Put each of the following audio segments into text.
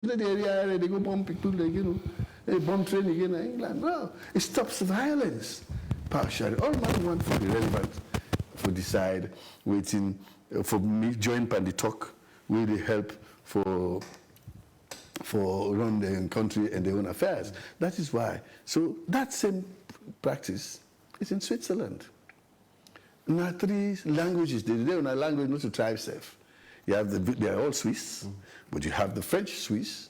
the area, they go bomb people, they bomb train again in England. No, it stops violence. Power sharing. All man want for the relevant, for decide, waiting for me, join Komon-Tok, will they help for run their country and their own affairs. That is why. So that same practice is in Switzerland. Now 3 languages, they don't have language not to tribe self. You have they are all Swiss, but you have the French Swiss,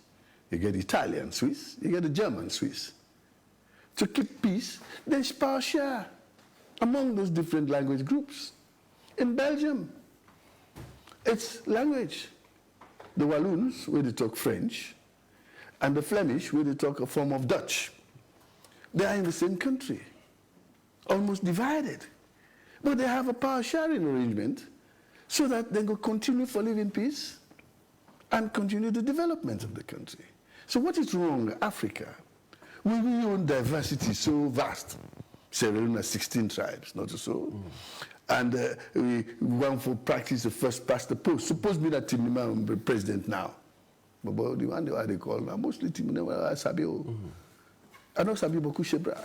you get Italian Swiss, you get the German Swiss. To keep peace, there's power share among those different language groups. In Belgium, it's language. The Walloons, where they talk French, and the Flemish, where they talk a form of Dutch. They are in the same country, almost divided. But they have a power sharing arrangement so that they can continue to live in peace and continue the development of the country. So what is wrong with Africa? We own diversity so vast. Sierra Leone has 16 tribes, not so. And we want to practice the first past the post. Suppose me that Timnima will be president now. But the one they call now, mostly Timnima sabi. I don't sabi beaucoup Shebra.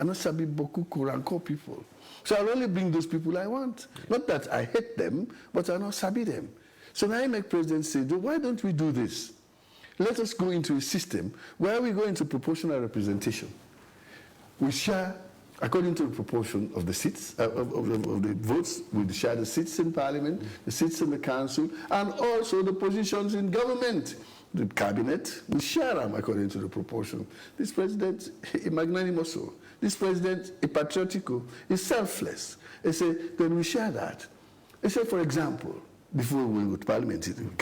I don't sabi beaucoup Kuranko people. So I'll only bring those people I want. Not that I hate them, but I don't sabi them. So now I make president say, why don't we do this? Let us go into a system where we go into proportional representation. We share, according to the proportion of the seats, of the votes, we share the seats in parliament, the seats in the council, and also the positions in government. The cabinet, we share them according to the proportion. This president is magnanimous. This president is patriotical, is selfless. They say, then we share that. They say, for example, before we go to parliament,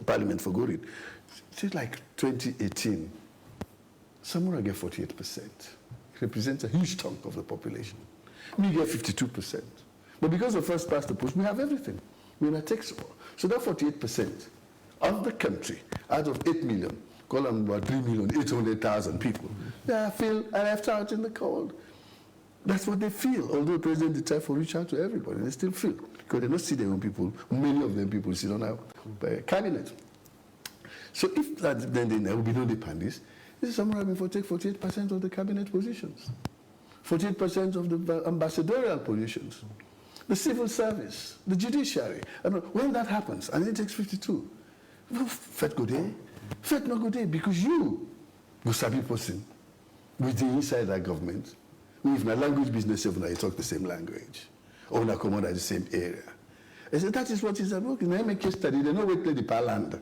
parliament for Gorin, it's like 2018, Samura get 48%. Represents a huge chunk of the population. We get 52%. But because of first past the post, we have everything. We are takes all. So that 48% of the country, out of 8 million, call them about 3,800,000 people, they feel left out in the cold. That's what they feel. Although the president did try to reach out to everybody, they still feel. Because they don't see their own people. Many of them people sit on our cabinet. So if that, then there will be no dependence. This is somewhere for take 48% of the cabinet positions, 48% of the ambassadorial positions, the civil service, the judiciary. And when that happens, and it takes 52, Fed go there, Fed not go there, because you, Gusabi person, within inside that government, with my language business, even I talk the same language, or I come out at the same area. I said, that is what is at work. In the case study, they know where to the land.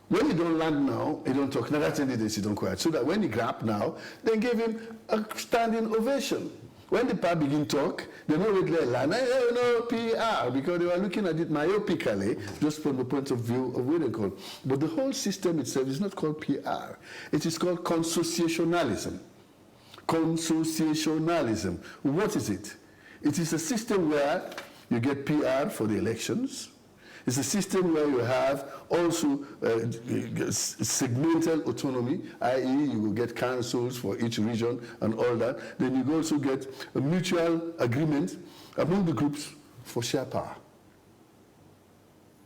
When he don't land now, he don't talk. Now that's any day he don't quiet. So that when he grab now, they give him a standing ovation. When the PAR begin talk, they know where to land. They know PR because they were looking at it myopically, just from the point of view of what they call. But the whole system itself is not called PR. It is called consociationalism. Consociationalism. What is it? It is a system where you get PR for the elections. It's a system where you have also segmental autonomy, i.e. you will get councils for each region and all that. Then you also get a mutual agreement among the groups for share power,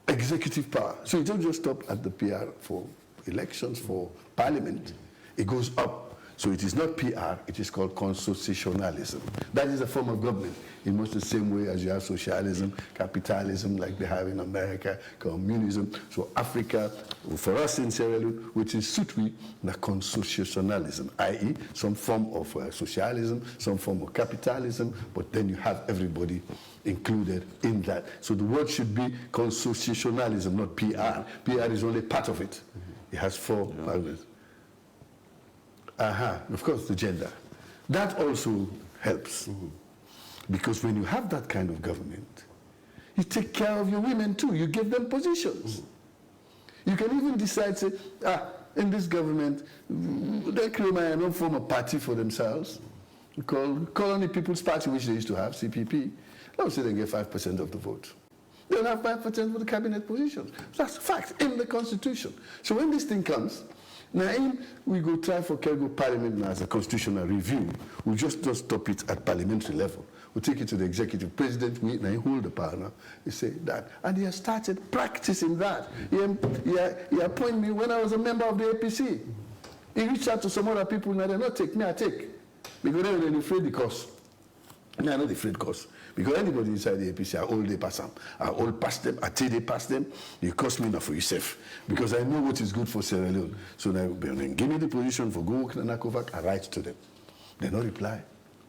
executive power. So it don't just stop at the PR for elections, for parliament. It goes up. So it is not PR, it is called consociationalism. That is a form of government in much the same way as you have socialism, capitalism, like they have in America, communism. So Africa, for us in Sierra Leone, which is Sutwi, the consociationalism, i.e. some form of socialism, some form of capitalism, but then you have everybody included in that. So the word should be consociationalism, not PR. PR is only part of it. It has 4 elements. Of course, the gender. That also helps. Because when you have that kind of government, you take care of your women too. You give them positions. You can even decide, say, in this government, they don't form a party for themselves. Call on the People's Party, which they used to have, CPP. They'll say they get 5% of the vote. They'll have 5% of the cabinet positions. That's a fact in the Constitution. So when this thing comes, now, we go try for Kergo Parliament now as a constitutional review. We just don't stop it at parliamentary level. We take it to the executive. President, we hold the power now. He said that. And he has started practicing that. He appointed me when I was a member of the APC. He reached out to some other people, and they not take me, I take. Because they were afraid the cost. And I'm not afraid cost. Because anybody inside the APC, I all day pass them. I all pass them, I tell they pass them. You cost me enough for yourself. Because I know what is good for Sierra Leone. So then give me the position for go work in Nakovac, I write to them. They don't reply.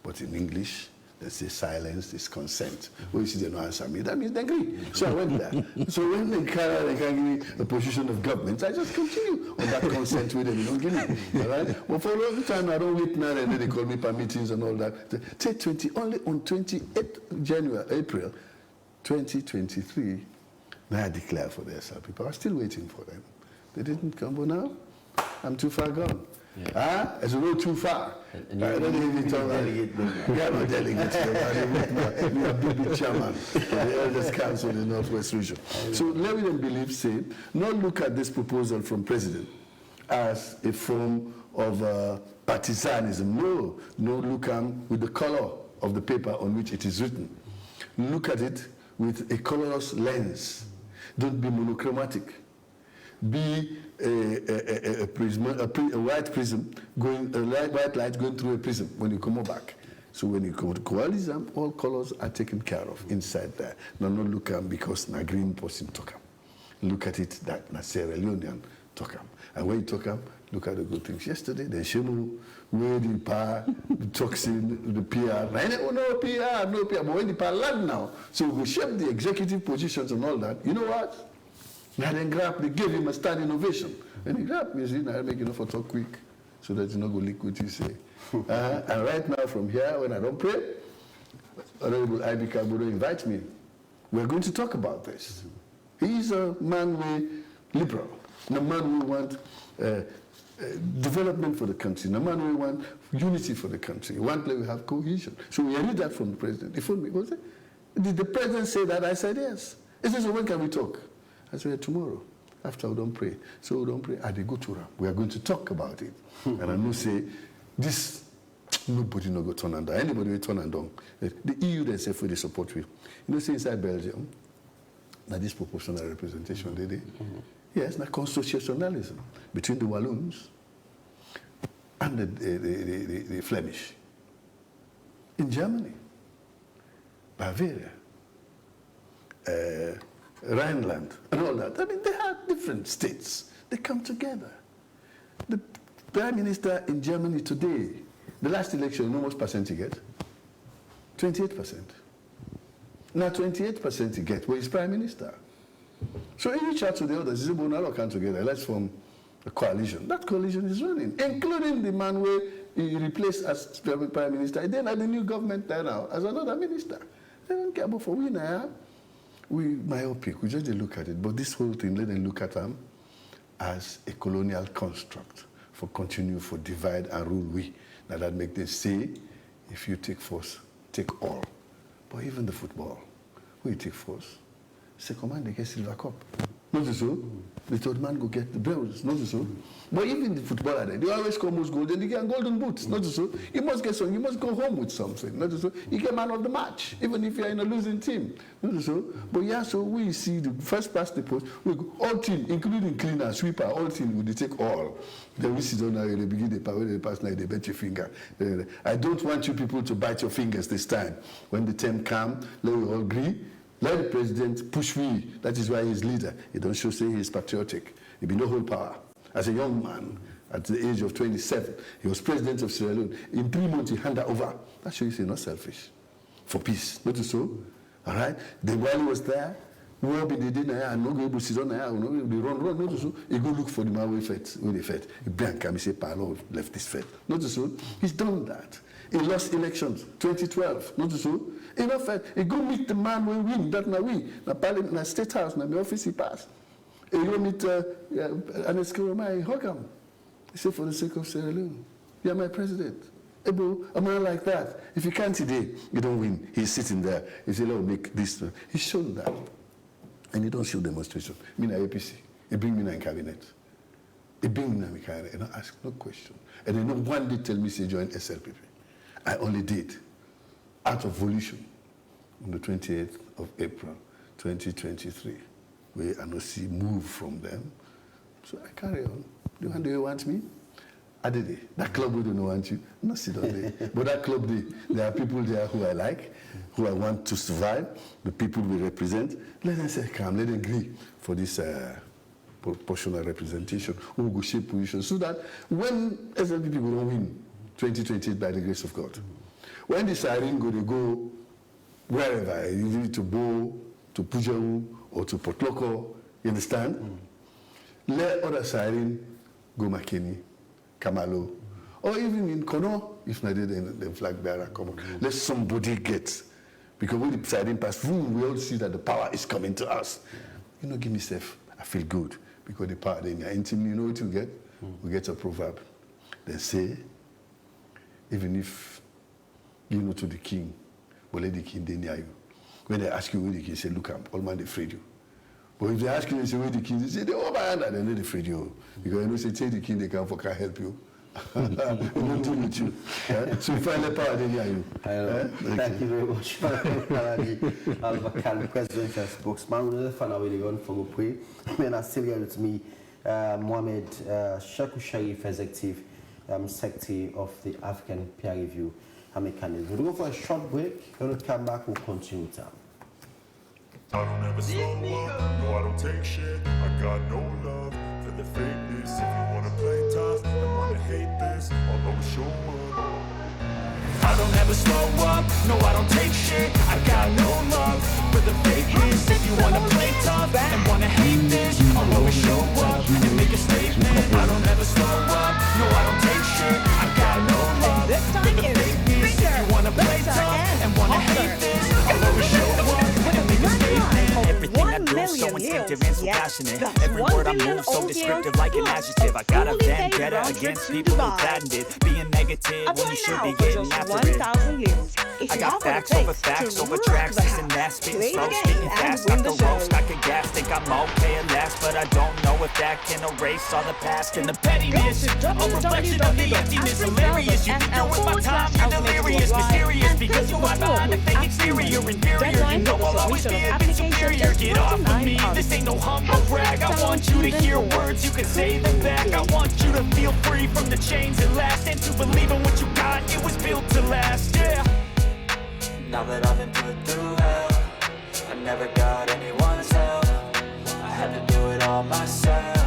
But in English, they say silence is consent. Well, you see, they don't answer me. That means they agree. So I went there. So when they can't give me a position of government, I just continue on that consent with them. You don't give me. All right? Well, for a long time, I don't wait now, and then they call me for meetings and all that. Take 20, only on 28th April 2023, now I declare for the SRP. I was still waiting for them. They didn't come, but now I'm too far gone. Yeah. It's a little too far. And I don't even delegate. Yeah, no delegates. We are big chairman of the Elders Council in the Northwest Region. So let me then believe, say, not look at this proposal from President as a form of partisanism. No, look with the color of the paper on which it is written. Look at it with a colorless lens. Don't be monochromatic. Be a white prism going, a white light going through a prism when you come back. So when you come to coalism, all colors are taken care of inside there. Now not look at because na green person talk. Look at it that na Sierra Leonean talk. And when you talk, look at the good things. Yesterday, the Shemu, where the power, the toxin, the PR. No PR. But when the power land now, so we shape the executive positions and all that. You know what? They gave him a standing ovation. And he grabbed me, I make enough for talk quick so that you not go leak what you say. And right now from here, when I don't pray, Honorable I.B. Kabudo invites me. We're going to talk about this. He's a man we liberal, a man we want development for the country, a man we want unity for the country. One place we have cohesion. So we heard that from the president. He phoned me. Was it? Did the president say that? I said yes. He said, so when can we talk? I said, tomorrow, after we don't pray. So we don't pray, I go to Ram. We are going to talk about it. And I know say, this, nobody no go turn under. Anybody will turn and down. The EU themselves will support you. You know, say inside Belgium, now this proportional representation, they yes, now consociationalism between the Walloons and the Flemish. In Germany, Bavaria, Rhineland, and all that. I mean, they have different states. They come together. The Prime Minister in Germany today, the last election, you know how much percent he get? 28%. Now 28% he get, well, he's Prime Minister. So he reached out to the others. He said, well, now come together. Let's form a coalition. That coalition is running, including the man where he replaced as Prime Minister. And then at the new government there now as another minister. They don't care about for we now. We myopic, we just look at it, but this whole thing, let them look at them as a colonial construct for continue, for divide and rule we. Now that make them say, if you take force, take all. But even the football, who you take force, second man, they get silver cup. Not so. The third man go get the bells. Not so. But even the footballer, they always come with gold, and they get golden boots. Not so. You must get some. You must go home with something. Not so. You get man of the match, even if you're in a losing team. Not so. But yeah, so we see the first past the post. We go, all team, including cleaner, sweeper, all team, we take all. Then we sit down now. They begin the power. When they pass now, they bet your finger. I don't want you people to bite your fingers this time. When the term comes, let we all agree. Let the president push me. That is why he's leader. He don't show say he's patriotic. He be no whole power. As a young man, at the age of 27, he was president of Sierra Leone. In 3 months, he handed over. That shows he's not selfish. For peace. Not so. All right? Then while he was there, we all be the dinner and no go able to sit on there. They run. Not so. He go look for the man where they fed. He blank him. He say, Palo left this fed. Not so. He's done that. He lost elections, 2012. Not so. In fact, he go meet the man we win, that na we. Na parliament, na state house, na my office he pass. He go meet Ernest Koroma, he hug him. He said, for the sake of Sierra Leone, you are my president. Ebo, a man like that, if you can't today, you don't win. He's sitting there. He said, "Let me make this." He's shown that. And he don't show demonstration. Me na APC. He bring me in cabinet. He bring me in cabinet. And I ask no question. And then no one day tell me, say, join SLPP. I only did out of volition on the 28th of April, 2023. We see move from them. So I carry on. The one day want me? I did it. That club we don't want you. No, sit down there. But that club, there are people there who I like, who I want to survive, the people we represent. Let them say, come, let them agree for this proportional representation. We will go shape position so that when SLPP will win 2028 by the grace of God, when the siren go, they go wherever, either to Bo, to Pujau, or to Potloko, you understand? Let other siren go Makeni, Kamalo, or even in Kono, if not the flag bearer come. Let somebody get, because when the siren pass through, we all see that the power is coming to us. You know, give me safe, I feel good, because the power in your intimate, you know what you get? We get a proverb. They say, even if you know to the king, but let the king they near you. When they ask you where the king, say, look, all man, they afraid you. But if they ask you, they say, where the king, they say, they over hand, and they're not afraid you. Because you know, say, take the king, they can't help you. They don't deal with you. So if I let power, they near you. Thank you very much. Alva presidential spokesman, we're really going for a pray. And I still here with me, Mohamed Shaku Sharif, executive secretary of the African Peer Review Mechanism. We'll go for a short break. When we come back, we'll continue time. I don't ever slow up, no I don't take shit. I got no love for the fakeness. If you wanna play tough and wanna hate this, I'll always show up. I don't ever slow up, no I don't take shit. I got no love for the fakeness. If you wanna play tough and wanna hate this, I'll always show up and make a statement. I don't ever slow up, no I don't take shit. I got no love for the fakeness. If you wanna play tough and wanna hate this, I'll always show up and make a statement. Everything I do so instinctive and so passionate. Every word I move so descriptive like an adjective. I got a vendetta against people who patented it. Being negative when you should be getting after it. I got facts over tracks. This and that, spitting slow, speaking fast. Got the roast, I can gas, think I'm okay at last. But I don't know if that can erase all the past and the pettiness. A reflection of the emptiness, hilarious. You think you're with my time, you're delirious. Mysterious because you hide behind a fake exterior. Inferior, you know I'll always be a bit superior. Get off of me, this ain't no humble brag. I want you to hear words, you can say them back. I want you to feel free from the chains at last, and to believe in what you got, it was built to last, yeah. Now that I've been put through hell, I never got anyone's help. I had to do it all myself.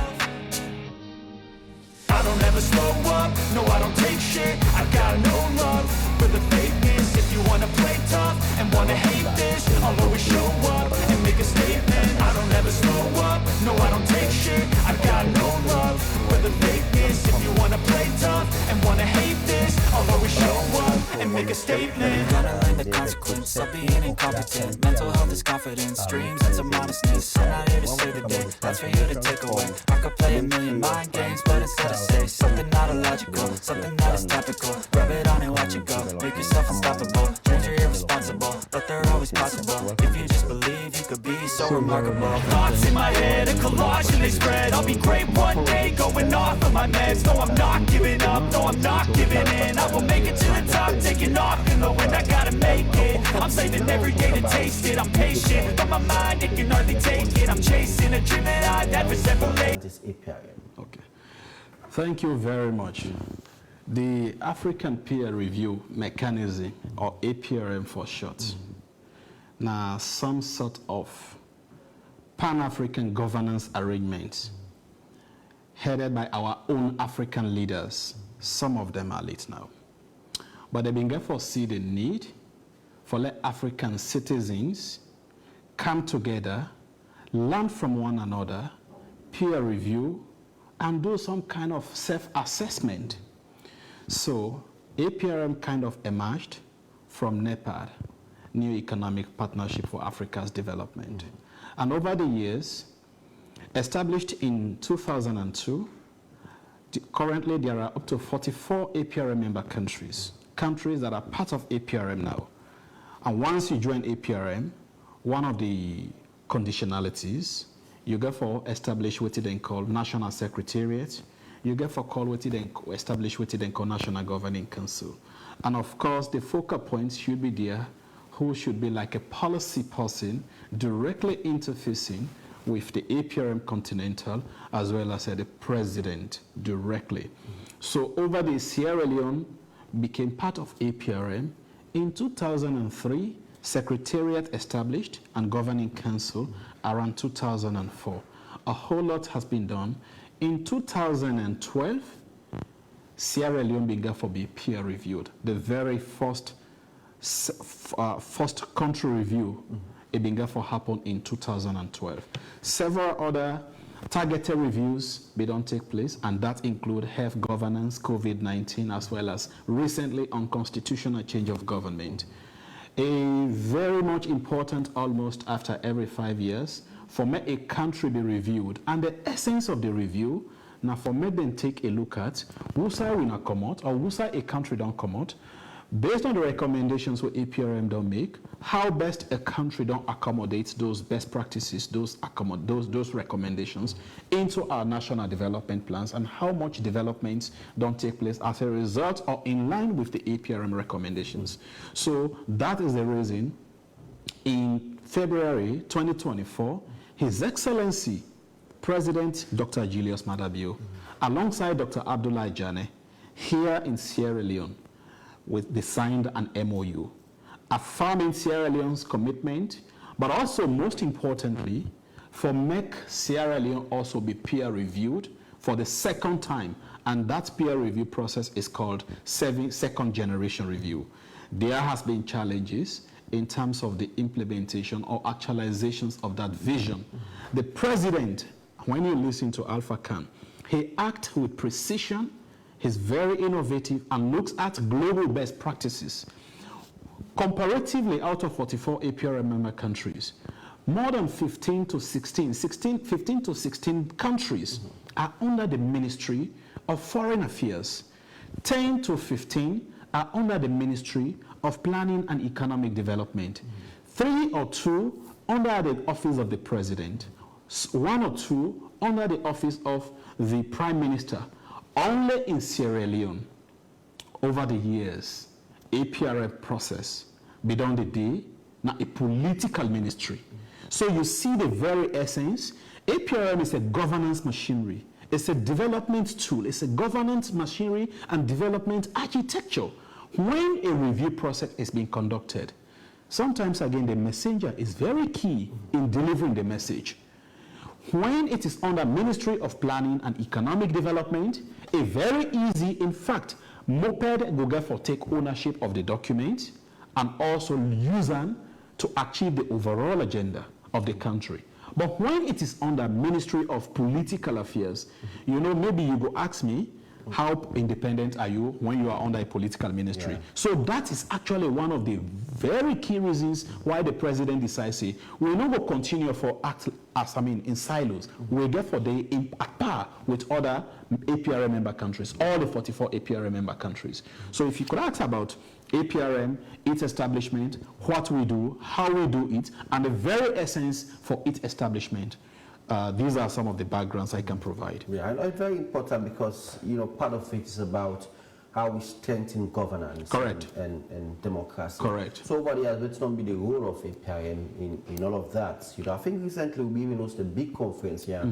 I don't ever slow up, no I don't take shit. I got no love for the fakeness. If you wanna play tough and wanna hate this, I'll always show up and make a statement. I don't ever slow up, no I don't take shit. I got no love for the fakeness. If you wanna play tough and wanna hate this, I'll always show up and make a statement. Gonna learn the consequence of being incompetent. Mental health is confidence, dreams and some honestness. I'm not here to save the day, that's for you to take away. I could play a million mind games, but instead I say something not illogical, something that is topical. Rub it on and watch it go, make yourself unstoppable. Dreams are irresponsible, but they're always possible. If you just believe, you could be so remarkable. Thoughts in my head, a collage and they spread. I'll be great one day, going off of my meds. No, I'm not giving up, no, I'm not giving in. I will make it to the top, taking off in the wind. I gotta make it, I'm saving every day to taste it. I'm patient, but my mind, it can hardly take it. I'm chasing a dream that I've never separate. This APRM. Okay. Thank you very much. The African Peer Review Mechanism, or APRM for short, now some sort of Pan-African governance arrangement headed by our own African leaders. Some of them are late now. But they've been foresee the need for let African citizens come together, learn from one another, peer review, and do some kind of self-assessment. So APRM kind of emerged from NEPAD, New Economic Partnership for Africa's Development. And over the years, established in 2002, currently there are up to 44 APRM member countries that are part of APRM now. And once you join APRM, one of the conditionalities, you get for establish what they call National Secretariat, you get for call what they establish what they call National Governing Council. And of course, the focal point should be there, who should be like a policy person directly interfacing with the APRM Continental as well as the president directly. So over the Sierra Leone became part of APRM. In 2003, Secretariat established and Governing Council around 2004. A whole lot has been done. In 2012, Sierra Leone began to be peer reviewed. The very first country review, it began to happen in 2012. Several other targeted reviews don't take place, and that include health governance, COVID-19, as well as recently unconstitutional change of government. A very much important, almost after every 5 years, for me a country be reviewed, and the essence of the review, now for me then take a look at who side will not come out, or who side a country don't come out, based on the recommendations what APRM don't make, how best a country don't accommodate those best practices, those recommendations into our national development plans, and how much developments don't take place as a result or in line with the APRM recommendations. So that is the reason in February 2024, His Excellency President Dr. Julius Maada, alongside Dr. Abdoulaye Janneh, here in Sierra Leone, they signed an MOU, affirming Sierra Leone's commitment, but also most importantly, for make Sierra Leone also be peer reviewed for the second time, and that peer review process is called second generation review. There has been challenges in terms of the implementation or actualizations of that vision. The president, when you listen to Alpha Khan, he acts with precision. He's very innovative and looks at global best practices. Comparatively, out of 44 APRM member countries, more than 15 to 16 countries are under the Ministry of Foreign Affairs. 10 to 15 are under the Ministry of Planning and Economic Development. 3 or 2 under the Office of the President. 1 or 2 under the Office of the Prime Minister. Only in Sierra Leone, over the years, APRM process, beyond the day, now a political ministry. So you see the very essence. APRM is a governance machinery. It's a development tool. It's a governance machinery and development architecture. When a review process is being conducted, sometimes again the messenger is very key in delivering the message. When it is under Ministry of Planning and Economic Development, a very easy, in fact, moped go get for take ownership of the document and also use them to achieve the overall agenda of the country. But when it is under Ministry of Political Affairs, you know, maybe you go ask me, how independent are you when you are under a political ministry? Yeah. So that is actually one of the very key reasons why the president decides, say, we not go continue for act as in silos. We get for the at par with other APRM member countries, all the 44 APRM member countries. So if you could ask about APRM, its establishment, what we do, how we do it, and the very essence for its establishment. These are some of the backgrounds I can provide. Yeah, and it's very important because, you know, part of it is about how we strengthen governance. Correct. And democracy. Correct. So what is going to be the role of APRM in all of that? You know, I think recently we even hosted a big conference here.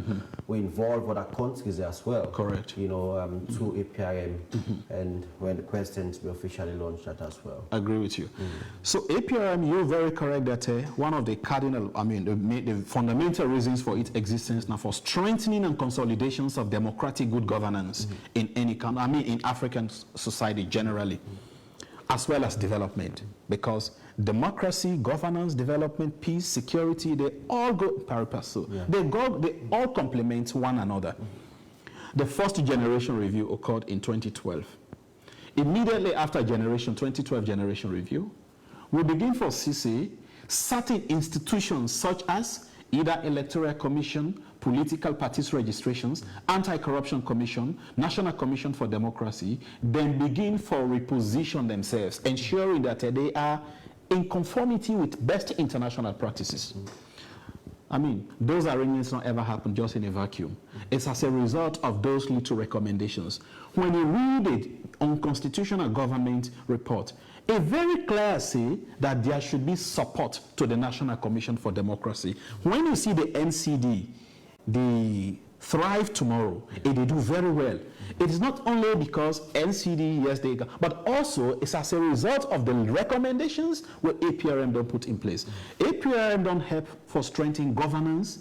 We involved other countries as well. Correct. You know, to APRM, and when the president will officially launch that as well. I agree with you. So APRM, you're very correct that one of the cardinal, the fundamental reasons for its existence now for strengthening and consolidations of democratic good governance in any country, in African society generally, as well as development, because democracy, governance, development, peace, security, they all go pari passu. Yeah. They all complement one another. The first generation review occurred in 2012. Immediately after 2012 generation review, we begin for CC certain institutions such as either Electoral Commission, political parties registrations, Anti-Corruption Commission, National Commission for Democracy, then begin for reposition themselves, ensuring that they are in conformity with best international practices. I mean, those arrangements don't ever happen just in a vacuum. It's as a result of those little recommendations. When you read the unconstitutional government report, it very clearly says that there should be support to the National Commission for Democracy. When you see the NCD, the Thrive Tomorrow, they do very well. It is not only because NCD, yes, they go, but also it's as a result of the recommendations what APRM don't put in place. APRM don't help for strengthening governance,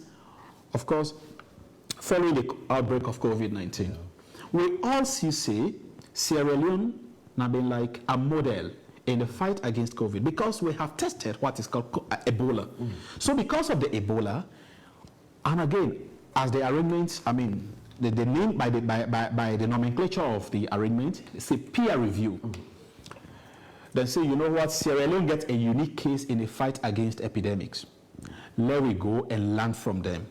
of course, following the outbreak of COVID-19. We all see Sierra Leone now been like a model in the fight against COVID because we have tested what is called Ebola. So because of the Ebola, and again, as the arrangements, I mean, the name by the nomenclature of the arrangement, it's a peer review. Then say, you know what, Sierra Leone gets a unique case in a fight against epidemics. Let we go and learn from them.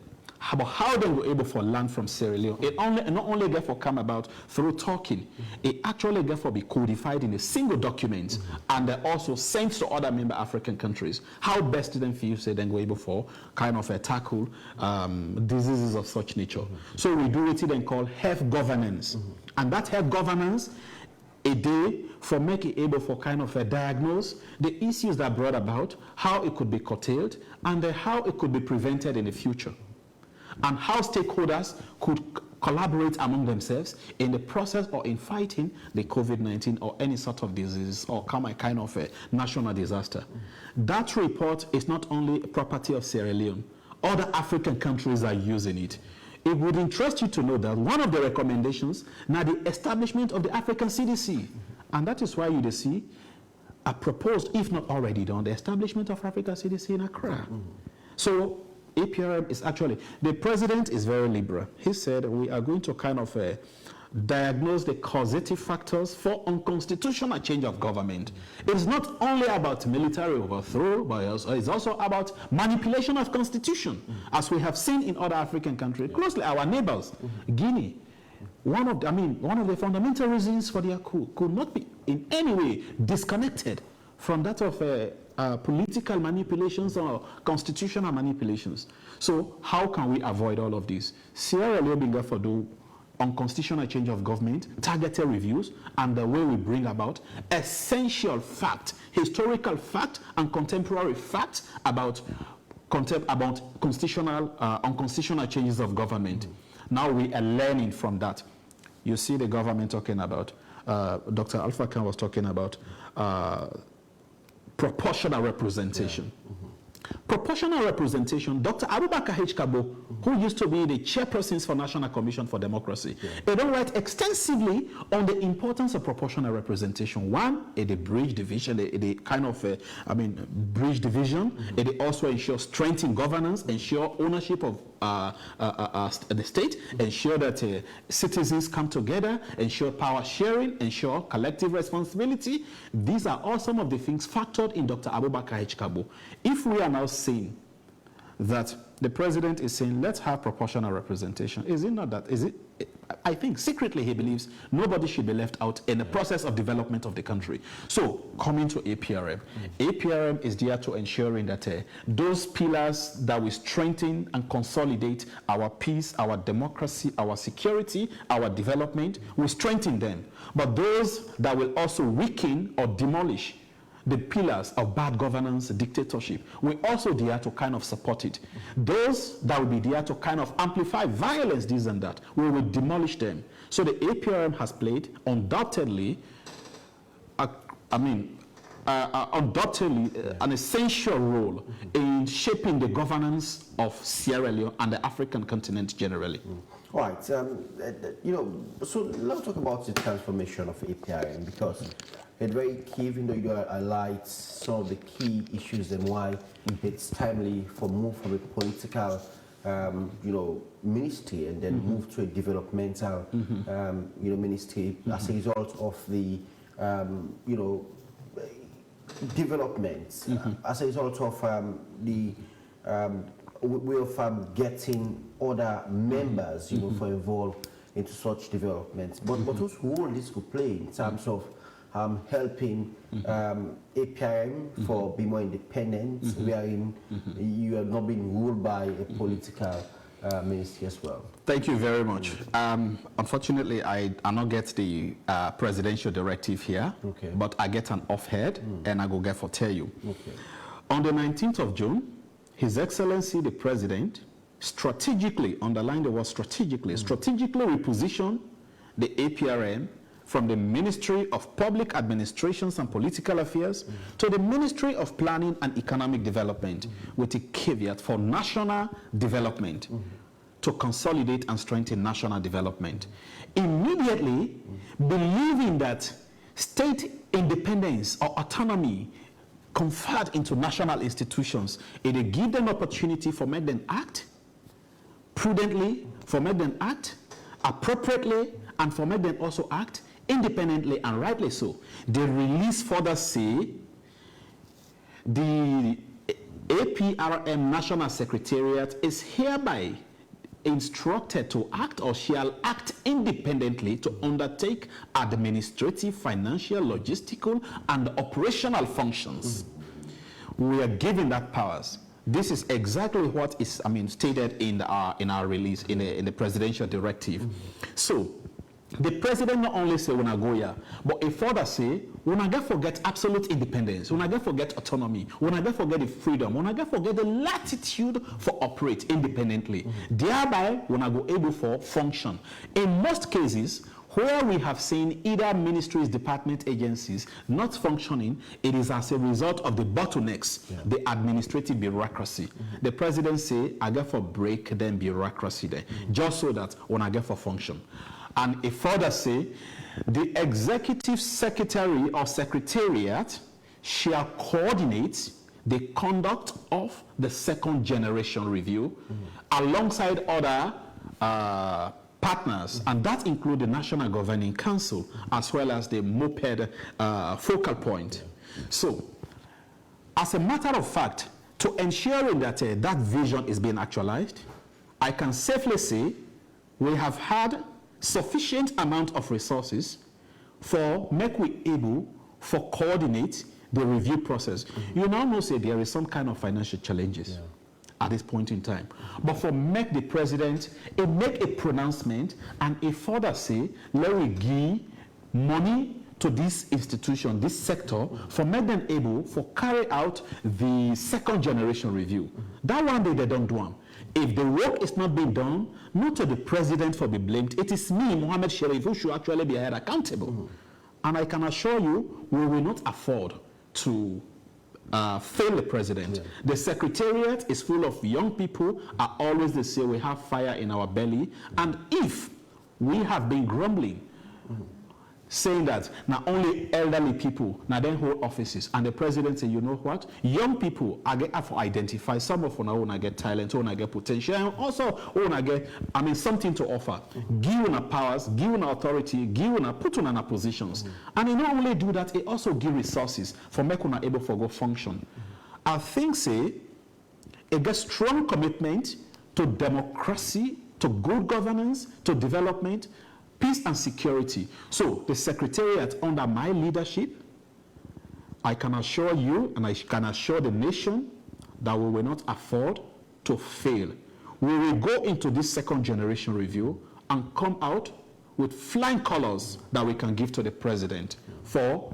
About how they were able to learn from Sierra Leone. It not only therefore come about through talking, it actually therefore be codified in a single document and also sent to other member African countries. How best then feel say then go able for kind of tackle diseases of such nature. So we do it then called health governance. And that health governance, a day for making able for kind of diagnose the issues that brought about, how it could be curtailed, and how it could be prevented in the future. And how stakeholders could collaborate among themselves in the process or in fighting the COVID-19 or any sort of disease or kind of a national disaster. That report is not only a property of Sierra Leone. Other African countries are using it. It would interest you to know that one of the recommendations now the establishment of the African CDC. And that is why you see a proposed, if not already done, the establishment of Africa CDC in Accra. So APRM is actually, the president is very liberal. He said we are going to kind of diagnose the causative factors for unconstitutional change of government. It's not only about military overthrow, but it's also about manipulation of constitution, as we have seen in other African countries, closely our neighbors, Guinea. One of the fundamental reasons for their coup could not be in any way disconnected from that of political manipulations or constitutional manipulations. So how can we avoid all of this? Sierra Leone being for do unconstitutional change of government, targeted reviews, and the way we bring about essential fact, historical fact, and contemporary fact about unconstitutional changes of government. Now we are learning from that. You see the government talking about, Dr. Alpha Khan was talking about proportional representation. Proportional representation, Dr. Abubakar H. Kabo, who used to be the chairperson for National Commission for Democracy, they don't write extensively on the importance of proportional representation. One, the bridge division, the kind of, bridge division. It also ensures strength in governance, ensure ownership of the state, ensure that citizens come together, ensure power sharing, ensure collective responsibility. These are all some of the things factored in Dr. Abubakar H. Kabo. If we are now saying that the president is saying, let's have proportional representation, is it not that? Is it? I think secretly he believes nobody should be left out in the process of development of the country. So coming to APRM, APRM is there to ensuring that those pillars that will strengthen and consolidate our peace, our democracy, our security, our development, we strengthen them. But those that will also weaken or demolish the pillars of bad governance, dictatorship, we're also there to kind of support it. Those that will be there to kind of amplify violence, this and that, we will demolish them. So the APRM has played undoubtedly, an essential role in shaping the governance of Sierra Leone and the African continent generally. All right, so let's talk about the transformation of APRM, because it's very key, even though you highlight some of the key issues and why it's timely for move from a political, ministry and then move to a developmental, ministry as a result of the, developments, as a result of the way of getting other members, for involved into such developments. But whose role this could play in terms of helping APRM for be more independent, wherein you are not being ruled by a political ministry as well? Thank you very much. Unfortunately, I not get the presidential directive here, but I get an off-head, and I go get for tell you. On the 19th of June, His Excellency the President strategically, underline the word strategically, strategically repositioned the APRM from the Ministry of Public Administrations and Political Affairs to the Ministry of Planning and Economic Development, with a caveat for national development, to consolidate and strengthen national development. Immediately, believing that state independence or autonomy conferred into national institutions, it will give them opportunity for make them act prudently, for make them act appropriately, and for make them also act independently and rightly so. The release further say the APRM National Secretariat is hereby instructed to act or shall act independently to undertake administrative, financial, logistical, and operational functions. We are given that powers. This is exactly what is, stated in our release in the presidential directive. So the president not only say when I go here, but a further say when I get forget absolute independence, when I get forget autonomy, when I get forget the freedom, when I get forget the latitude for operate independently. Thereby, when I go able for function. In most cases, where we have seen either ministries, department, agencies not functioning, it is as a result of the bottlenecks, the administrative bureaucracy. The president say, I get for break then bureaucracy there, just so that when I get for function. And a further say, the executive secretary or secretariat shall coordinate the conduct of the second generation review alongside other partners, and that include the National Governing Council as well as the MOPED focal point. So, as a matter of fact, to ensuring that that vision is being actualized, I can safely say we have had sufficient amount of resources for make we able for coordinate the review process. You now know say there is some kind of financial challenges at this point in time. But for make the president make a pronouncement and a further say, let we give money to this institution, this sector, for make them able for carry out the second generation review. That one day they don't do them. If the work is not being done, not to the president for be blamed, it is me, Mohammed Sharif, who should actually be held accountable. And I can assure you, we will not afford to fail the president. The secretariat is full of young people. I always they say we have fire in our belly. And if we have been grumbling, saying that not only elderly people now then hold offices, and the president say, you know what, young people I get to identify, some of them want to get talent, want to get potential, and also want to get something to offer. Give them powers, give them authority, give them put on positions. And he not only do that, he also give resources for make them able to go function. I think say it gets strong commitment to democracy, to good governance, to development, peace and security. So the secretariat under my leadership, I can assure you and I can assure the nation that we will not afford to fail. We will go into this second generation review and come out with flying colors that we can give to the president for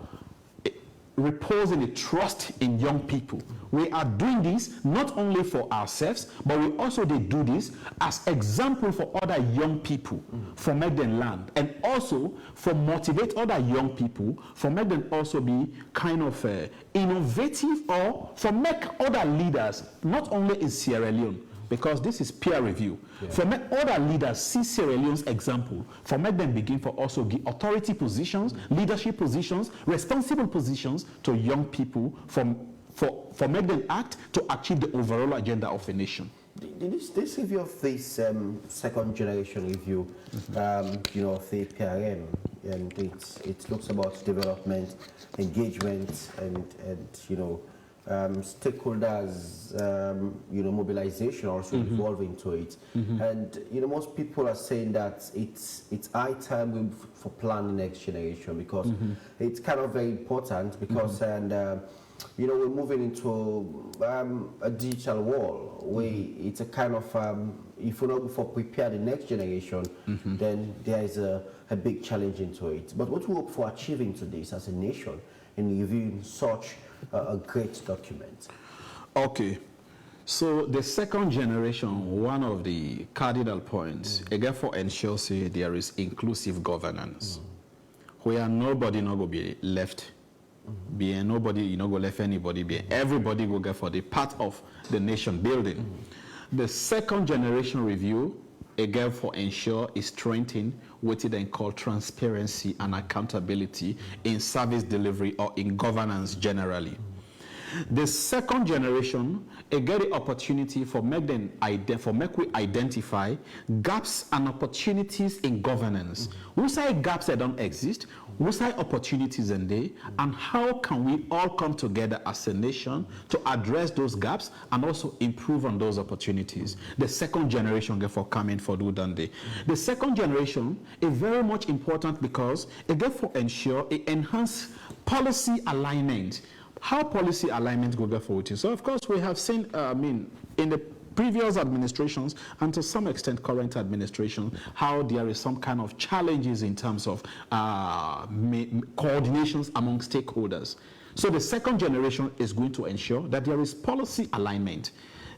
reposing the trust in young people. We are doing this not only for ourselves, but we also do this as example for other young people, for make them learn, and also for motivate other young people, for make them also be kind of innovative, or for make other leaders, not only in Sierra Leone, because this is peer review. For make other leaders see Sierra Leone's example, for make them begin for also give authority positions, leadership positions, responsible positions to young people, for make them act to achieve the overall agenda of a nation. This review of this second generation review, of the APRM, and it looks about development, engagement, and stakeholders, mobilization also evolve into it. And, most people are saying that it's high time for planning next generation, because it's kind of very important, because, we're moving into a digital world where it's a kind of, if we're not prepare the next generation, then there is a big challenge into it. But what we hope for achieving to this as a nation in reviewing such a great document? Okay, so the second generation, one of the cardinal points, again, for ensure say there is inclusive governance, where nobody no go be left being, nobody go left anybody being, everybody go get for the part of the nation building. The second generation review, again, for ensure is strengthened what they call transparency and accountability in service delivery or in governance generally. The second generation, get the opportunity for make we identify gaps and opportunities in governance. Which side gaps that don't exist, which side opportunities in there, and how can we all come together as a nation to address those gaps and also improve on those opportunities. The second generation get for coming for do done day. The second generation is very much important because it get for ensure it enhance policy alignment. How policy alignment go get forward? So of course we have seen, in the previous administrations and to some extent current administration, how there is some kind of challenges in terms of coordinations among stakeholders. So the second generation is going to ensure that there is policy alignment.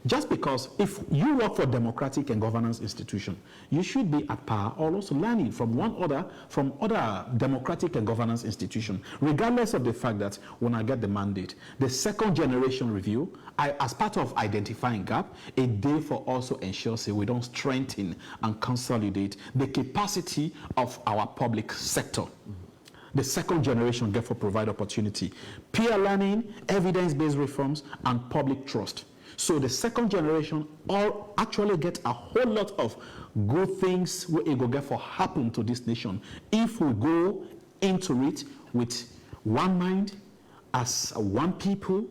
Just because if you work for democratic and governance institution, you should be at par or also learning from other democratic and governance institution, regardless of the fact that when I get the mandate, the second generation review, as part of identifying gap, a day for also ensure say we don't strengthen and consolidate the capacity of our public sector. The second generation get for provide opportunity, peer learning, evidence-based reforms, and public trust. So the second generation all actually get a whole lot of good things where it will get for happen to this nation if we go into it with one mind, as one people,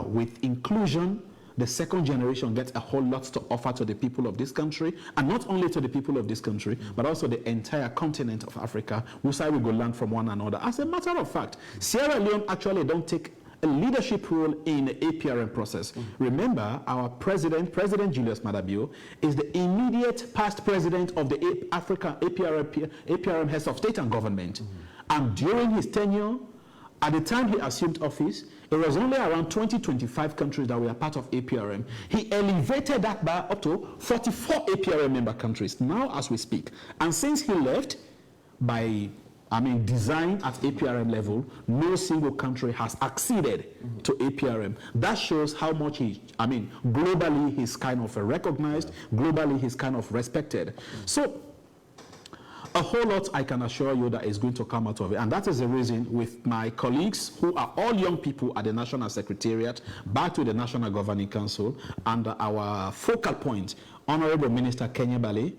with inclusion. The second generation gets a whole lot to offer to the people of this country, and not only to the people of this country, but also the entire continent of Africa, which I will go learn from one another. As a matter of fact, Sierra Leone actually don't take a leadership role in the APRM process. Remember, our President Julius Maada Bio, is the immediate past president of the Africa APRM Heads of State and Government. And during his tenure, at the time he assumed office, it was only around 20-25 countries that were part of APRM. He elevated that bar up to 44 APRM member countries, now as we speak. And since he left, by design at APRM level, no single country has acceded to APRM. That shows how much globally he's kind of recognized, globally he's kind of respected. So, a whole lot I can assure you that is going to come out of it. And that is the reason with my colleagues who are all young people at the National Secretariat, back to the National Governing Council, and our focal point, Honorable Minister Kenya Bale,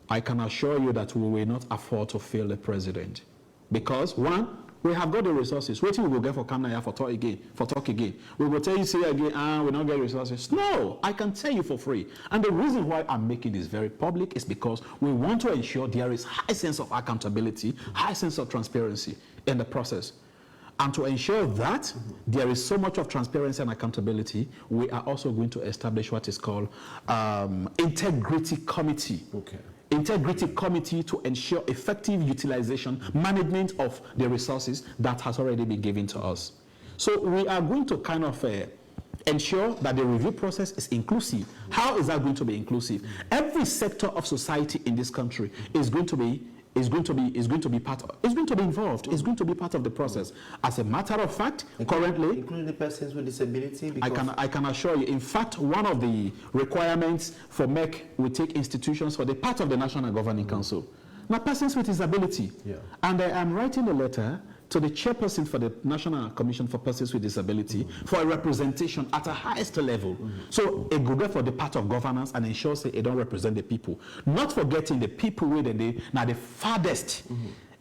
I can assure you that we will not afford to fail the president. Because one, we have got the resources. Waiting we will get for Kamnaya for talk again. We will tell you say again, we don't get resources. No, I can tell you for free. And the reason why I'm making this very public is because we want to ensure there is high sense of accountability, high sense of transparency in the process. And to ensure that there is so much of transparency and accountability, we are also going to establish what is called integrity committee. Okay. Integrity committee to ensure effective utilization, management of the resources that has already been given to us. So we are going to kind of ensure that the review process is inclusive. How is that going to be inclusive? Every sector of society in this country is going to be involved, is going to be part of the process. As a matter of fact, currently, including the persons with disability. I can assure you. In fact, one of the requirements for MEC will take institutions for the part of the National Governing Council. Now, persons with disability, and I am writing a letter to the chairperson for the National Commission for Persons with Disability for a representation at a highest level. So a good for the part of governance and ensure say it don't represent the people. Not forgetting the people where they now the farthest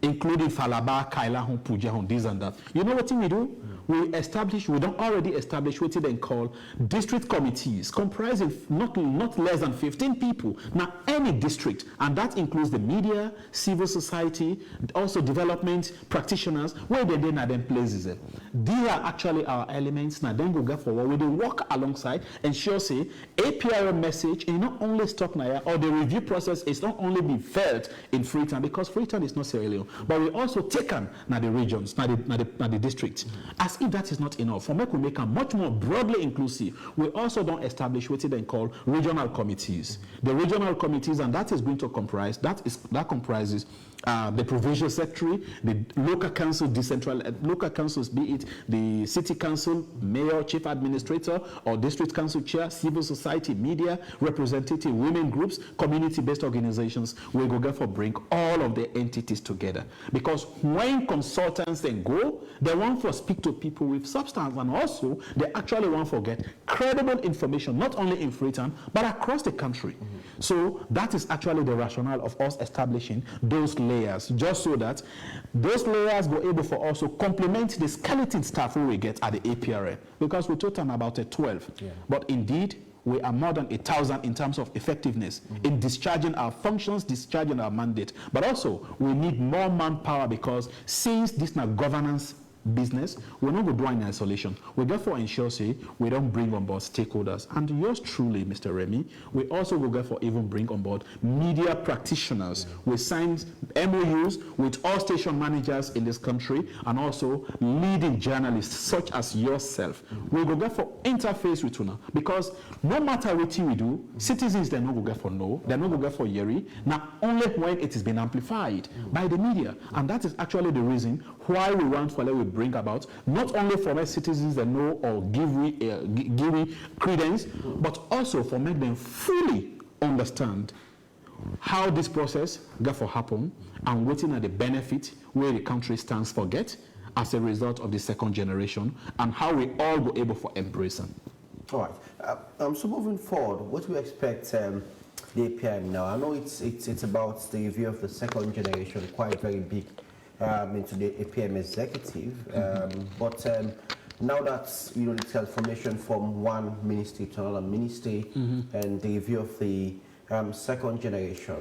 including Falaba, Kailahun, Pujahun, this and that. You know what we do? We don't already establish what they call district committees, comprising not less than 15 people. Now, any district, and that includes the media, civil society, also development practitioners, where they then places it. These are actually our elements. Now, then go get forward. We do work alongside, ensure, say, APRM message is not only stock now, or the review process is not only be felt in Freetown, because Freetown is not Sierra Leone, but we also taken now the regions, now the districts. As if that is not enough, for me, we make them much more broadly inclusive. We also don't establish what they call regional committees. The regional committees, and that is going to comprise, that comprises the provincial secretary, the local council, local councils, be it the city council, mayor, chief administrator, or district council chair, civil society, media, representative, women groups, community-based organizations. We go for bring all of the entities together. Because when consultants then go, they want to speak to people with substance, and also they actually want to get credible information, not only in Freetown, but across the country. So that is actually the rationale of us establishing those layers, just so that those layers go able for us to complement the skeleton staff we get at the APRM, because we told them about 12, but indeed we are more than 1,000 in terms of effectiveness in discharging our functions, discharging our mandate. But also we need more manpower, because since this is not governance business, we're not going to do in isolation. We therefore ensure, say, we don't bring on board stakeholders. And yours truly, Mr. Remy, we also will therefore even bring on board media practitioners. We signed MOUs with all station managers in this country, and also leading journalists such as yourself. We will therefore interface with you, because no matter what we do, citizens, they're not going to get for no, they're not going to get for yeri, not only when it has been amplified by the media. And that is actually the reason why we want for we bring about, not only for make citizens that know or give credence, but also for make them fully understand how this process got for happen, and waiting at the benefit where the country stands for get as a result of the second generation, and how we all go able for embrace them. All right. So moving forward, what do we expect the APRM now? I know it's about the review of the second generation, quite very big into the APRM executive, but now that the transformation from one ministry to another ministry, and the review of the second generation,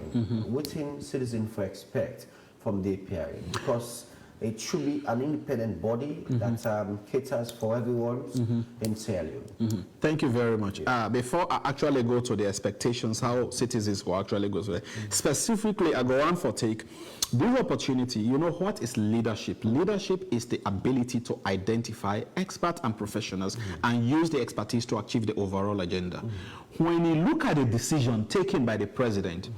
what can citizens expect from the APRM? Because it should be an independent body that caters for everyone in Sierra Leone. Thank you very much. Before I actually go to the expectations, how citizens will actually go to it, specifically I go on for take this opportunity. You know what is leadership? Leadership is the ability to identify experts and professionals and use the expertise to achieve the overall agenda. When you look at the decision taken by the president,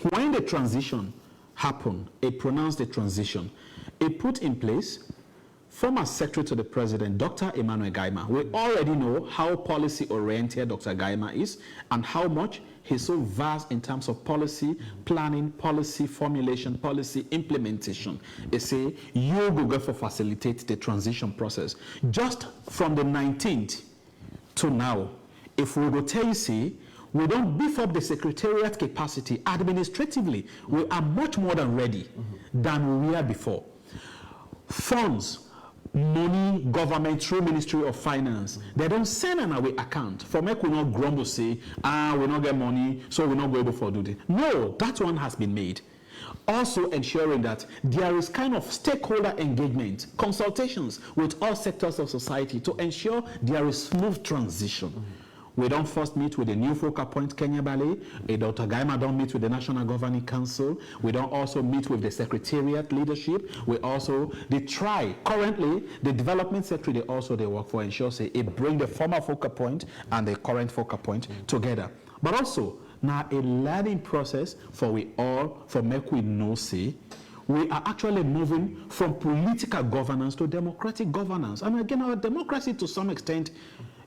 when the transition happened, it pronounced the transition, it put in place former Secretary to the President, Dr. Emmanuel Gaima. We already know how policy-oriented Dr. Gaima is, and how much he's so vast in terms of policy planning, policy formulation, policy implementation. They say, you go for facilitate the transition process. Just from the 19th to now, if we go tell you, see, we don't beef up the secretariat capacity administratively, we are much more than ready than we were before. Funds, money, government through Ministry of Finance, they don't send an away account for make we not grumble, say, we not get money, so we're not able to do this. No, that one has been made. Also ensuring that there is kind of stakeholder engagement, consultations with all sectors of society to ensure there is smooth transition. We don't first meet with the new focal point, Kenya Ballet. Dr. Gaima don't meet with the National Governing Council. We don't also meet with the Secretariat leadership. They try, currently, the Development Secretary, they work for ensure, say, it bring the former focal point and the current focal point together. But also, now a learning process for we all, for make we know, say, we are actually moving from political governance to democratic governance. And again, our democracy to some extent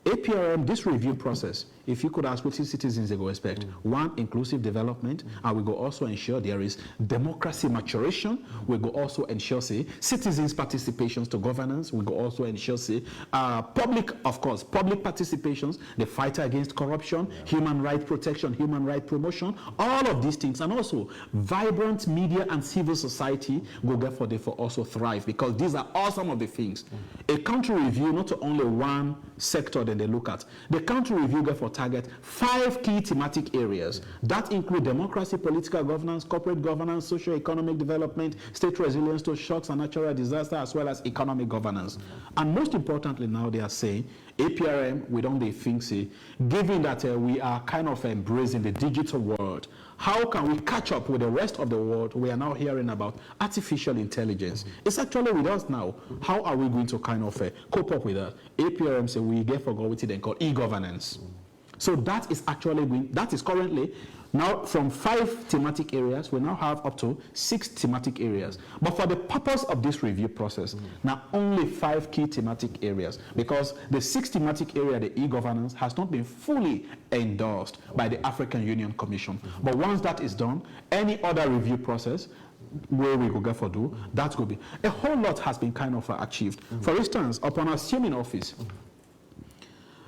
APRM, this review process, if you could ask what citizens they go expect, one, inclusive development, and we go also ensure there is democracy maturation. We go also ensure, say, citizens' participations to governance. We go also ensure, say, public, of course, public participations, the fight against corruption, human rights protection, human rights promotion, all of these things, and also vibrant media and civil society go get for they for also thrive, because these are all some of the things. A country review, not only one sector that they look at. The country review get for target 5 key thematic areas that include democracy, political governance, corporate governance, socio-economic development, state resilience to shocks and natural disaster, as well as economic governance. And most importantly now they are saying, APRM, we don't think, say, given that we are kind of embracing the digital world, how can we catch up with the rest of the world? We are now hearing about artificial intelligence. It's actually with us now. How are we going to kind of cope up with that? APRM say we get forgot what they call e-governance. So that is actually that is currently now from 5 thematic areas, we now have up to 6 thematic areas. But for the purpose of this review process, now only 5 key thematic areas, because the 6th thematic area, the e-governance, has not been fully endorsed by the African Union Commission. But once that is done, any other review process where we go get for do, that will be. A whole lot has been kind of achieved. For instance, upon assuming office,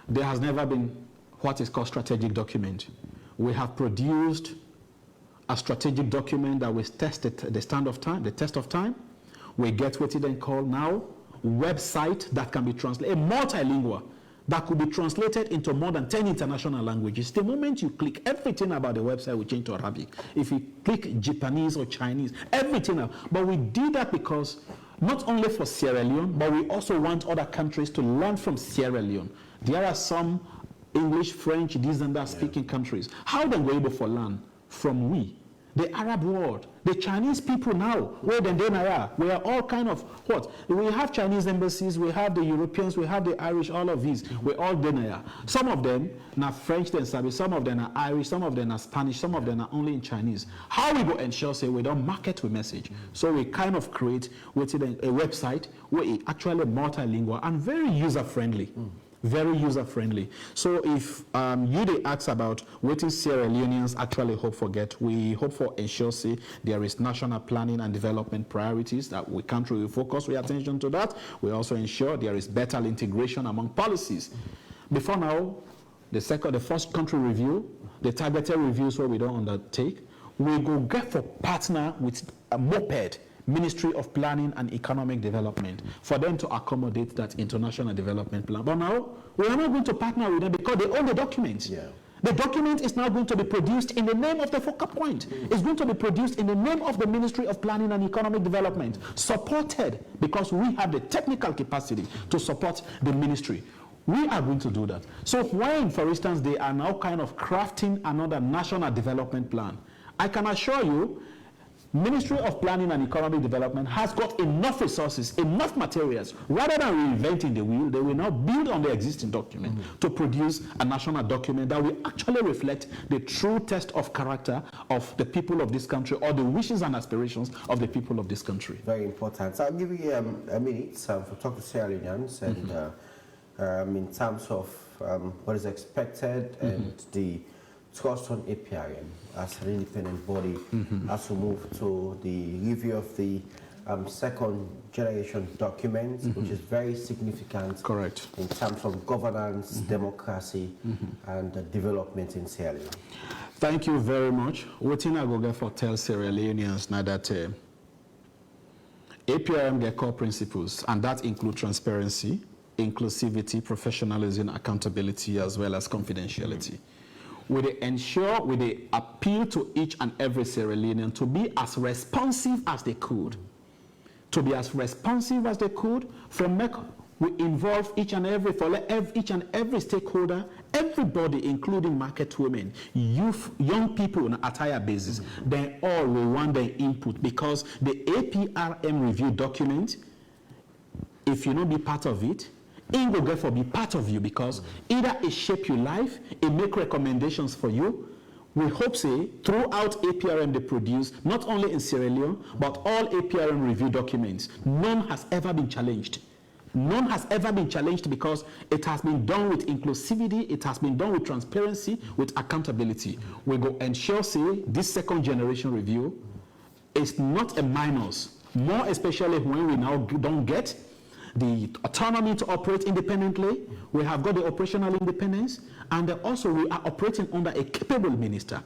there has never been what is called strategic document. We have produced a strategic document that was tested the test of time. We get what it then called now website that can be translated, a multilingual that could be translated into more than 10 international languages. The moment you click, everything about the website will change to Arabic. If you click Japanese or Chinese, everything else. But we did that because not only for Sierra Leone, but we also want other countries to learn from Sierra Leone. There are some English, French, these and that speaking countries. How then we able to learn from we, the Arab world, the Chinese people now, where then they are. We are all kind of what? We have Chinese embassies, we have the Europeans, we have the Irish, all of these. We're all there. Some of them are French, then Sabi, some of them are Irish, some of them are Spanish, some of them are only in Chinese. How we go ensure say we don't market with message? So we kind of create a website where it actually multilingual and very user-friendly. Very user-friendly. So if you they ask about what is Sierra Leoneans actually hope for get, we hope for ensure say there is national planning and development priorities that we country will focus with attention to that. We also ensure there is better integration among policies. Before now, the first country review, the targeted reviews where we don't undertake, we go get for partner with a moped. Ministry of Planning and Economic Development for them to accommodate that international development plan. But now, we are not going to partner with them because they own the documents. Yeah. The document is now going to be produced in the name of the focal point. It's going to be produced in the name of the Ministry of Planning and Economic Development, supported because we have the technical capacity to support the ministry. We are going to do that. So when, for instance, they are now kind of crafting another national development plan, I can assure you, Ministry of Planning and Economic Development has got enough resources, enough materials. Rather than reinventing the wheel, they will now build on the existing document to produce a national document that will actually reflect the true test of character of the people of this country or the wishes and aspirations of the people of this country. Very important. So I'll give you a minute for talk to Sierra Leoneans and in terms of what is expected and the trust on APRM as an independent body as we move to the review of the second generation document, which is very significant. Correct. In terms of governance, democracy, and development in Sierra Leone. Thank you very much. What I go get for tell Sierra Leoneans now that APRM get core principles, and that include transparency, inclusivity, professionalism, accountability, as well as confidentiality. We ensure, we appeal to each and every Sierra Leonean to be as responsive as they could. To be as responsive as they could, we involve each and every stakeholder, everybody, including market women, youth, young people on an entire basis. They all will want their input because the APRM review document, if you not be part of it, it will therefore be part of you because either it shape your life, it make recommendations for you. We hope, say, throughout APRM they produce, not only in Sierra Leone, but all APRM review documents, none has ever been challenged. None has ever been challenged because it has been done with inclusivity, it has been done with transparency, with accountability. We go ensure, say, this second generation review is not a minus, more especially when we now don't get the autonomy to operate independently. We have got the operational independence, and also we are operating under a capable minister.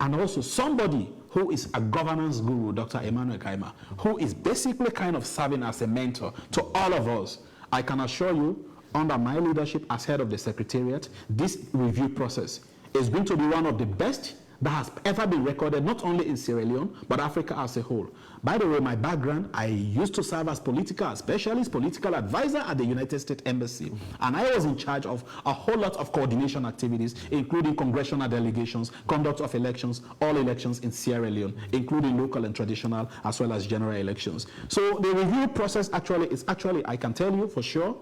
And also somebody who is a governance guru, Dr. Emmanuel Kaima, who is basically kind of serving as a mentor to all of us. I can assure you, under my leadership as head of the Secretariat, this review process is going to be one of the best that has ever been recorded, not only in Sierra Leone, but Africa as a whole. By the way, my background, I used to serve as political specialist, political advisor at the United States Embassy. And I was in charge of a whole lot of coordination activities, including congressional delegations, conduct of elections, all elections in Sierra Leone, including local and traditional, as well as general elections. So the review process is actually, I can tell you for sure,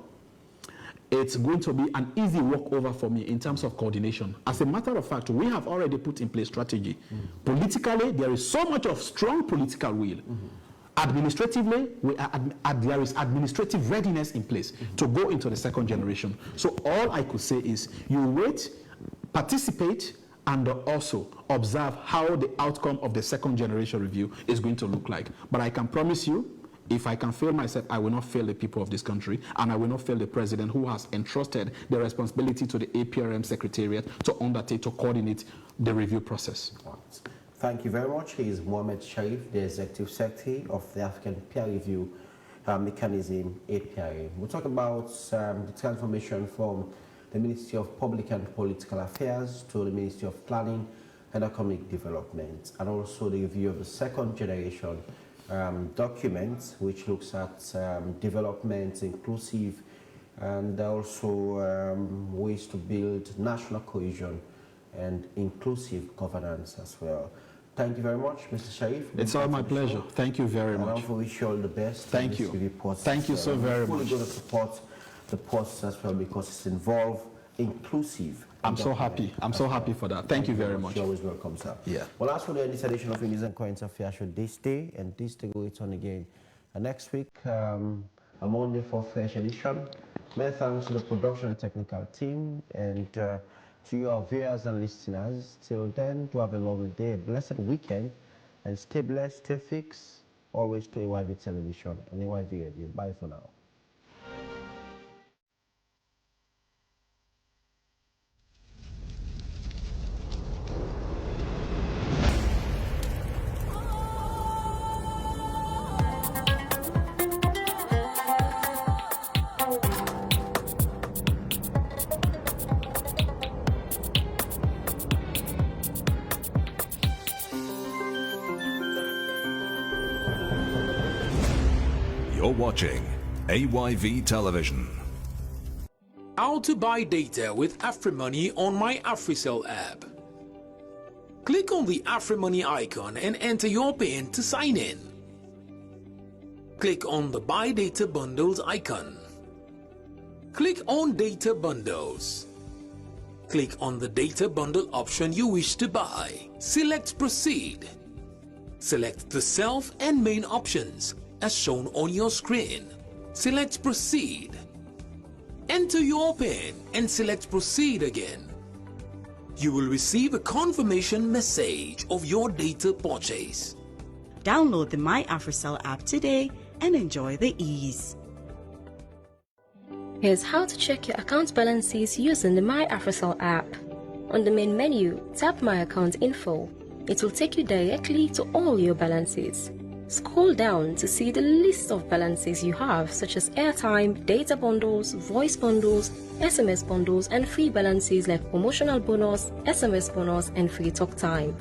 it's going to be an easy walkover for me in terms of coordination. As a matter of fact, we have already put in place strategy. Politically, there is so much of strong political will. Administratively, there is administrative readiness in place to go into the second generation. So all I could say is you wait, participate, and also observe how the outcome of the second generation review is going to look like. But I can promise you, if I can fail myself, I will not fail the people of this country, and I will not fail the president who has entrusted the responsibility to the APRM Secretariat to undertake, to coordinate the review process. Thank you very much. He is Mohammed Sharif, the Executive Secretary of the African Peer Review Mechanism, APRM. We'll talk about the transformation from the Ministry of Public and Political Affairs to the Ministry of Planning and Economic Development, and also the review of the second generation document, which looks at development, inclusive, and also ways to build national cohesion and inclusive governance as well. Thank you very much, Mr. Sharif. It's all my pleasure. Thank you very much. And I also wish you all the best. Thank you. Thank you so very much. We're going to support the process as well because it's involved, inclusive. I'm so happy. I'm so happy for that. Thank you very much. You're always welcome, sir. Yeah. Well, as for this edition of News and Current Affairs show this day, and this day will return again next week, a Monday for fresh edition. Many thanks to the production and technical team, and to your viewers and listeners. Till then, do have a lovely day, a blessed weekend, and stay blessed, stay fixed, always to AYV Television and AYV Radio. Bye for now. You're watching AYV Television. How to buy data with AfriMoney on my AfriCell app. Click on the AfriMoney icon and enter your PIN to sign in. Click on the Buy Data Bundles icon. Click on Data Bundles. Click on the data bundle option you wish to buy. Select Proceed. Select the self and main options as shown on your screen. Select Proceed. Enter your PIN and select Proceed again. You will receive a confirmation message of your data purchase. Download the My AfriCell app today and enjoy the ease. Here's how to check your account balances using the My AfriCell app. On the main menu, tap My Account Info. It will take you directly to all your balances. Scroll down to see the list of balances you have, such as airtime, data bundles, voice bundles, SMS bundles, and free balances like promotional bonus, SMS bonus, and free talk time.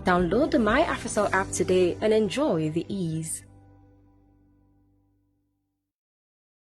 Download the My AfriCell app today and enjoy the ease.